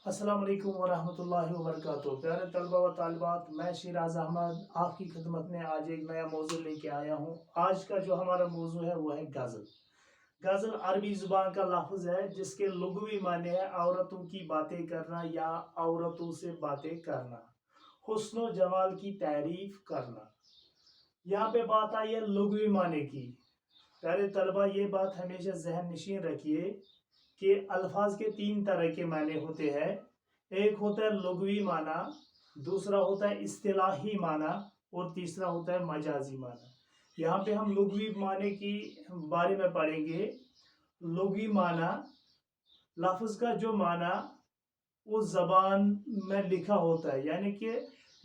अस्सलाम वालेकुम वरहमतुल्लाहि वबरकातुहू। प्यारे तलबा व तालिबात, मैं शिराज अहमद आपकी खिदमत में आज एक नया मौजू लेके आया हूँ। आज का जो हमारा मौजू है वो है गज़ल। गज़ल अरबी ज़ुबान का लफ्ज़ है जिसके लुग़वी माने है औरतों की बातें करना या औरतों से बातें करना, हुस्न व जमाल की तारीफ करना। यहाँ पे बात आई है लुग़वी माने की। प्यारे तलबा, ये बात हमेशा ज़हन नशीन रखिए कि अल्फाज के तीन तरह के माने होते हैं। एक होता है लुग़वी माना, दूसरा होता है इस्तिलाही माना और तीसरा होता है मजाजी माना। यहाँ पे हम लुग़वी माने की बारे में पढ़ेंगे। लुग़वी माना लफ्ज़ का जो माना उस ज़बान में लिखा होता है, यानी कि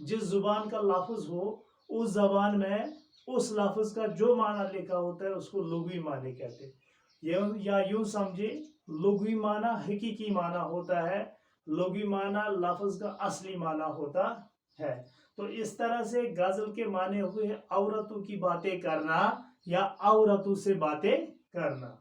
जिस ज़ुबान का लफ्ज़ हो उस ज़बान में उस लफ्ज़ का जो माना लिखा होता है उसको लुग़वी माने कहते हैं। या यूँ समझे, लुग़वी माना हकीकी माना होता है, लुग़वी माना लफ्ज़ का असली माना होता है। तो इस तरह से गज़ल के माने हुए औरतों की बातें करना या औरतों से बातें करना,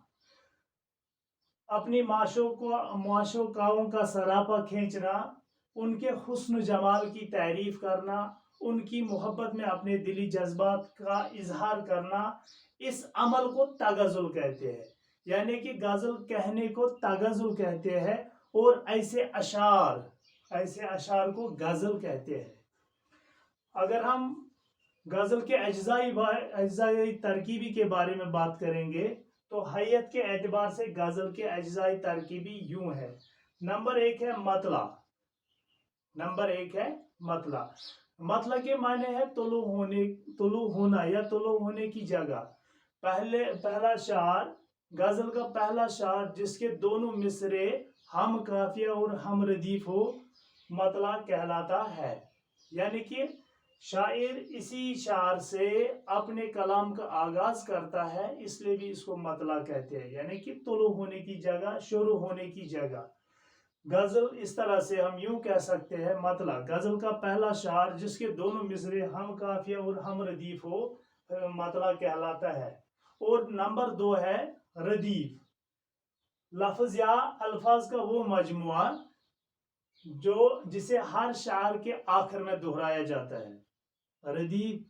अपनी माशूकाओं का सरापा खींचना, उनके हुस्न जमाल की तारीफ करना, उनकी मोहब्बत में अपने दिली जज्बात का इजहार करना, इस अमल को तगज़ुल कहते हैं। यानी कि गज़ल कहने को तगज़ुल कहते हैं और ऐसे अशार को गज़ल कहते हैं। अगर हम गज़ल के अज्जाई तरकीबी के बारे में बात करेंगे तो हैयत के एतबार से गज़ल के अज्जाई तरकीबी यूं है। नंबर एक है मतला। मतला के माने है तुलू होना या तुलू होने की जगह। पहला शार, गज़ल का पहला शार जिसके दोनों मिसरे हम काफिया और हम रदीफ हो, मतला कहलाता है। यानी कि शायर इसी शार से अपने कलाम का आगाज करता है, इसलिए भी इसको मतला कहते हैं, यानी कि तुलू होने की जगह, शुरू होने की जगह। गज़ल इस तरह से हम यूं कह सकते हैं, मतला गज़ल का पहला शार जिसके दोनों मिसरे हम काफिया और हम रदीफ हो, मतला कहलाता है। और नंबर दो है रदीफ, लफ्ज़ या अल्फाज का वो मजमुआ जो जिसे हर शार के आखिर में दोहराया जाता है। रदीफ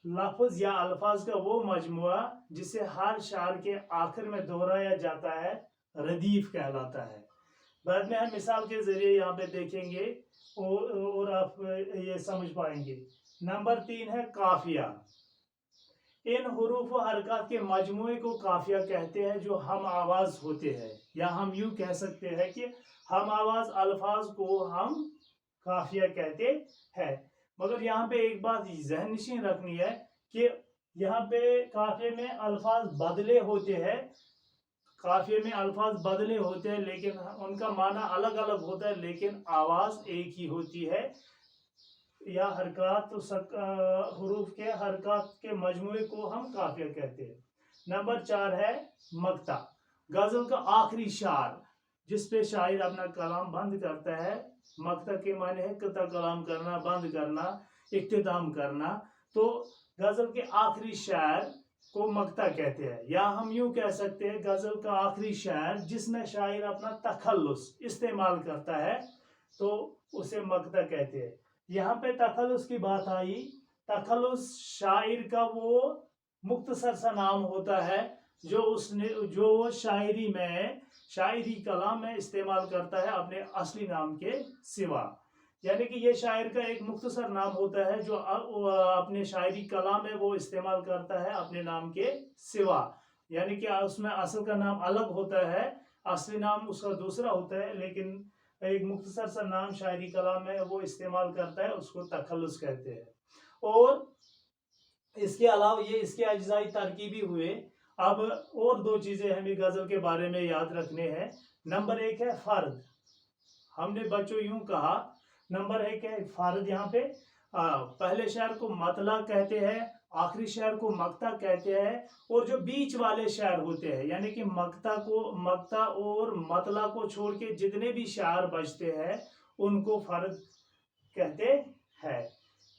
लफ्ज़ या अल्फाज का वो मजमुआ जिसे हर शार के आखिर में दोहराया जाता है, रदीफ कहलाता है। बाद में हम मिसाल के जरिए यहाँ पे देखेंगे और आप ये समझ पाएंगे। नंबर तीन है काफिया। इन हुरूफ व हरकत के मजमुए को काफिया कहते हैं जो हम आवाज होते हैं, या हम यूं कह सकते हैं कि हम आवाज अल्फाज को हम काफिया कहते हैं। मगर यहाँ पे एक बात ज़हन नशीन रखनी है कि यहाँ पे काफिये में अल्फाज बदले होते हैं, लेकिन उनका माना अलग अलग होता है, लेकिन आवाज एक ही होती है। या हरकत हुरूफ के हरकत के मजमुए को हम काफिया कहते हैं। नंबर चार है मक्ता, गजल का आखिरी शार जिस पे शायर अपना कलाम बंद करता है। मक्ता के माने है कता कलाम करना, बंद करना, इख्तिताम करना। तो गजल के आखिरी शायर को मक्ता कहते हैं। या हम यूं कह सकते हैं गजल का आखिरी शायर जिसमें शायर अपना तखल्लुस इस्तेमाल करता है, तो उसे मक्ता कहते हैं। यहाँ पे तखल्लुस की बात आई। तखल्लुस शायर का वो मुख्तसर सा नाम होता है जो वो शायरी कलाम में इस्तेमाल करता है अपने असली नाम के सिवा। यानी कि ये शायर का एक मुख्तसर नाम होता है जो अपने शायरी कलाम में वो इस्तेमाल करता है अपने नाम के सिवा। यानी कि उसमें असल का नाम अलग होता है, असली नाम उसका दूसरा होता है, लेकिन एक मुख्तसर सा नाम शायरी कलाम में वो इस्तेमाल करता है, उसको तखल्लुस कहते हैं। और इसके अलावा ये इसके अज्जाई तरकीबी हुए। अब और दो चीजें हमें गजल के बारे में याद रखने हैं। नंबर एक है फर्द। हमने बच्चों यूं कहा, नंबर एक है फर्द। यहाँ पे पहले शायर को मतला कहते हैं, आखिरी शायर को मक्ता कहते हैं, और जो बीच वाले शायर होते हैं यानी कि मक्ता और मतला को छोड़ के जितने भी शायर बचते हैं उनको फर्द कहते हैं।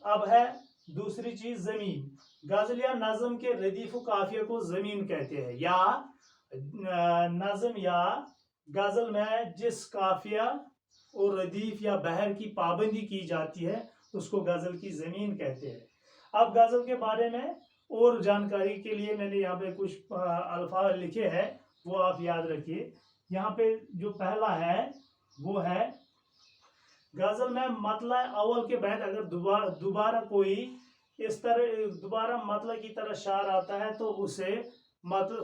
अब है दूसरी चीज जमीन। गजल या नज्म के रदीफ काफिया को जमीन कहते हैं। या नज्म या गजल में जिस काफिया اور ردیف یا بحر کی پابندی کی جاتی ہے اس کو غزل کی زمین کہتے ہیں۔ اب غزل کے بارے میں اور جانکاری کے لیے میں نے یہاں پہ کچھ الفاظ لکھے ہیں، وہ آپ یاد رکھیے۔ یہاں پہ جو پہلا ہے وہ ہے غزل میں مطلع اول کے بعد اگر دوبارہ کوئی اس طرح دوبارہ مطلع کی طرح شعر آتا ہے تو اسے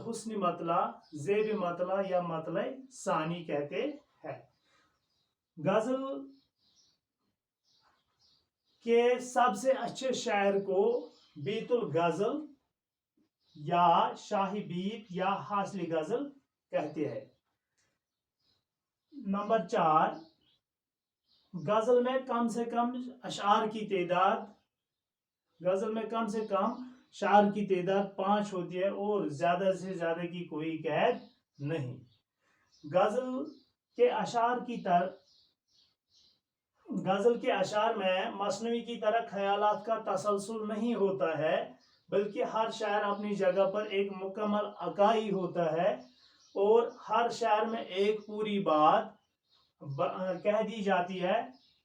حسن مطلع، زیب مطلع یا مطلع ثانی کہتے ہیں۔ غزل کے سب سے اچھے شاعر کو بیت الغزل یا شاہی بیت یا حاصلی غزل کہتے ہیں۔ نمبر 4، غزل میں کم سے کم اشعار کی تعداد، غزل میں کم سے کم شعر کی تعداد 5 ہوتی ہے اور زیادہ سے زیادہ کی کوئی قید نہیں۔ غزل کے اشعار میں مثنوی کی طرح خیالات کا تسلسل نہیں ہوتا ہے، بلکہ ہر شاعر اپنی جگہ پر ایک مکمل عقائی ہوتا ہے اور ہر شاعر میں ایک پوری بات کہہ دی جاتی ہے۔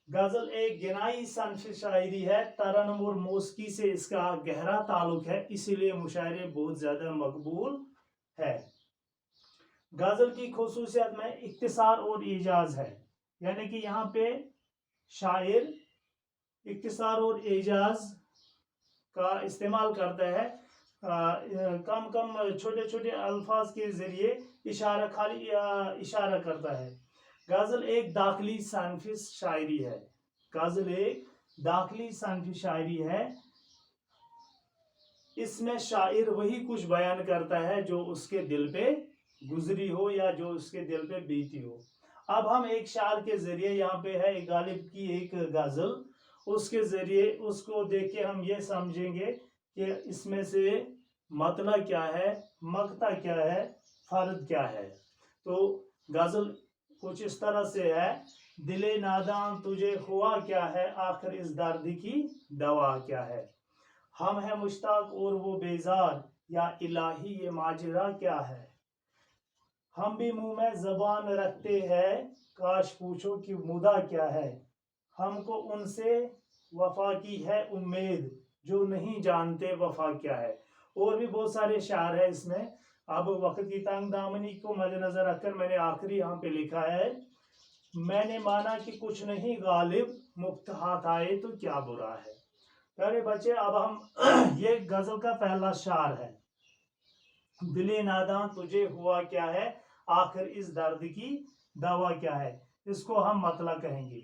غزل ایک گنائی صنف شاعری ہے، ترنم اور موسیقی سے اس کا گہرا تعلق ہے، اسی لیے مشاعرے بہت زیادہ مقبول ہے۔ غزل کی خصوصیت میں اختصار اور ایجاز ہے، یعنی کہ یہاں پہ شاعر اختصار اور ایجاز کا استعمال کرتا ہے، کم چھوٹے چھوٹے الفاظ کے ذریعے خالی اشارہ کرتا ہے۔ غزل ایک داخلی صنف شاعری ہے، غزل ایک داخلی صنف شاعری ہے، اس میں شاعر وہی کچھ بیان کرتا ہے جو اس کے دل پہ گزری ہو یا جو اس کے دل پہ بیتی ہو۔ اب ہم ایک شاعر کے ذریعے، یہاں پہ ہے غالب کی ایک غزل، اس کے ذریعے اس کو دیکھ کے ہم یہ سمجھیں گے کہ اس میں سے مطلع کیا ہے، مقطع کیا ہے، فرد کیا ہے۔ تو غزل کچھ اس طرح سے ہے: دل ناداں تجھے ہوا کیا ہے، آخر اس درد کی دوا کیا ہے، ہم ہیں مشتاق اور وہ بیزار، یا الہی یہ ماجرا کیا ہے، ہم بھی منہ میں زبان رکھتے ہیں، کاش پوچھو کہ مدعا کیا ہے، ہم کو ان سے وفا کی ہے امید، جو نہیں جانتے وفا کیا ہے۔ اور بھی بہت سارے شعر ہیں اس میں۔ اب وقت کی تنگ دامنی کو مد نظر رکھ کر میں نے آخری یہاں پہ لکھا ہے: میں نے مانا کہ کچھ نہیں غالب، مفت ہاتھ آئے تو کیا برا ہے۔ پیارے بچے، اب ہم یہ غزل کا پہلا شعر ہے: دل ناداں تجھے ہوا کیا ہے، آخر اس درد کی دوا کیا ہے، اس کو ہم مطلع کہیں گے۔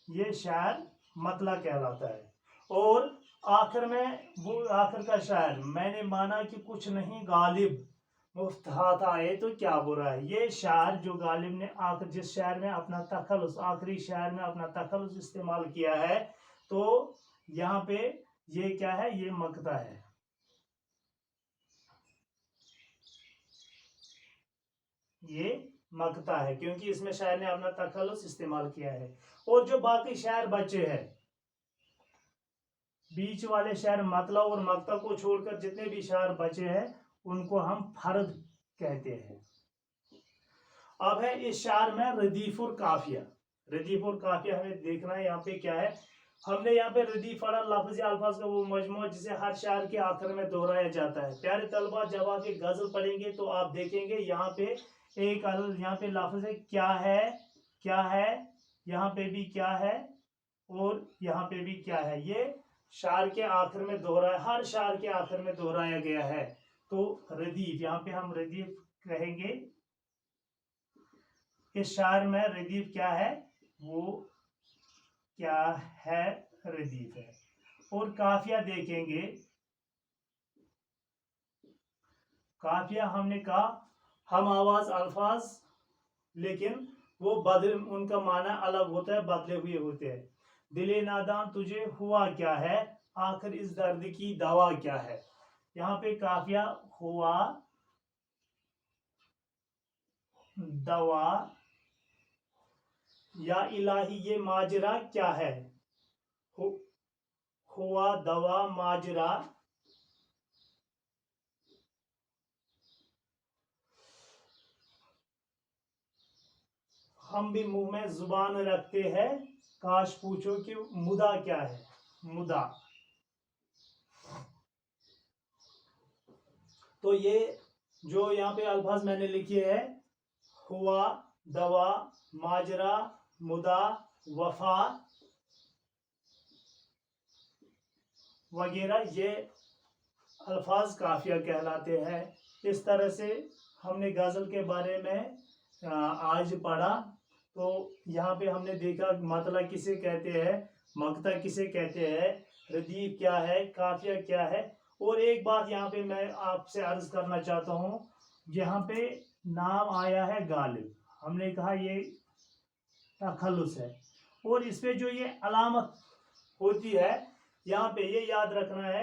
یہ شعر مطلع کہلاتا ہے۔ اور آخر میں وہ آخر کا شعر: میں نے مانا کہ کچھ نہیں غالب، مفت ہاتھ آئے تو کیا برا ہے۔ یہ شعر جو غالب نے جس شعر میں اپنا تخلص، آخری شعر میں اپنا تخلص استعمال کیا ہے، تو یہاں پہ یہ کیا ہے، یہ مقطع ہے۔ یہ مقطع ہے کیونکہ اس میں شاعر نے اپنا تخلص استعمال کیا ہے۔ اور جو باقی شعر بچے ہیں، بیچ والے شعر مطلع اور مقطع کو چھوڑ کر جتنے بھی شعر بچے ہیں ان کو ہم فرد کہتے ہیں۔ اب ہے اس شعر میں ردیف اور قافیہ۔ ردیف اور قافیہ ہمیں دیکھنا ہے، یہاں پہ کیا ہے۔ ہم نے یہاں پہ ردیف پڑھا، لفظ الفاظ کا وہ مجموعہ جسے ہر شعر کے آخر میں دہرایا جاتا ہے۔ پیارے طلبہ، جب آپ یہ غزل پڑھیں گے تو آپ دیکھیں گے یہاں پہ یہاں پہ لفظ ہے کیا ہے، کیا ہے، یہاں پہ بھی کیا ہے اور یہاں پہ بھی کیا ہے، یہ شعر کے آخر میں دہرایا، ہر شعر کے آخر میں دہرایا گیا ہے۔ تو ردیف، یہاں پہ ہم ردیف کہیں گے۔ اس شعر میں ردیف کیا ہے، وہ کیا ہے، ردیف ہے۔ اور قافیہ دیکھیں گے، قافیہ ہم نے کہا ہم آواز الفاظ، لیکن وہ ان کا معنی الگ ہوتا ہے، بدلے ہوئے ہوتے ہیں۔ دل ناداں تجھے ہوا کیا ہے، آخر اس درد کی دوا کیا ہے۔ یہاں پہ قافیہ ہوا، دوا، یا الہی یہ ماجرا کیا ہے، ہوا، دوا، ماجرا۔ हम भी मुंह में जुबान रखते हैं, काश पूछो कि मुदा क्या है, मुदा। तो ये जो यहाँ पे अल्फाज मैंने लिखे हैं, हुआ, दवा, माजरा, मुदा, वफा वगैरह, ये अल्फाज काफिया कहलाते हैं। इस तरह से हमने गज़ल के बारे में आज पढ़ा। तो यहाँ पे हमने देखा मतला किसे कहते हैं, मक्ता किसे कहते हैं, रदीफ क्या है, काफिया क्या है। और एक बात यहाँ पे मैं आपसे अर्ज करना चाहता हूँ, यहाँ पे नाम आया है गालिब, हमने कहा ये तखल्लुस है, और इस पे जो ये अलामत होती है यहाँ पे ये याद रखना है,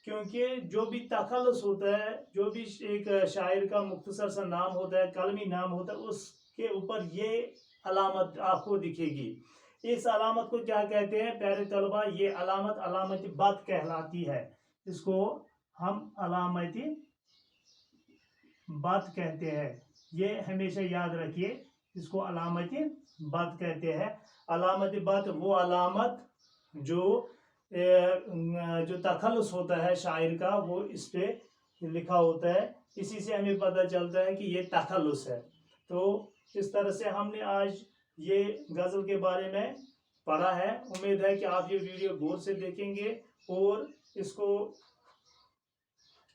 क्योंकि जो भी तखल्लुस होता है, जो भी एक शायर का मुख्तसर सा नाम होता है, कलमी नाम होता है, उसके ऊपर ये अलामत आपको दिखेगी। इस अलामत को क्या कहते हैं प्यारे तलबा, ये अलामत अलामत बद कहलाती है। इसको हम अलामत बद कहते हैं, ये हमेशा याद रखिए, इसको अलामत बद कहते हैं। अलामत बद वो अलामत जो तखल्लुस होता है शायर का, वो इस पे लिखा होता है, इसी से हमें पता चलता है कि ये तखल्लुस है। तो इस तरह से हमने आज ये गज़ल के बारे में पढ़ा है। उम्मीद है कि आप ये वीडियो गौर से देखेंगे और इसको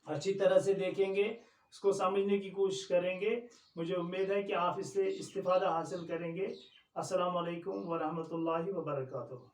अच्छी तरह से देखेंगे, इसको समझने की कोशिश करेंगे। मुझे उम्मीद है कि आप इससे इस्तिफादा हासिल करेंगे। अस्सलाम वालेकुम व रहमतुल्लाहि व बरकातुहू।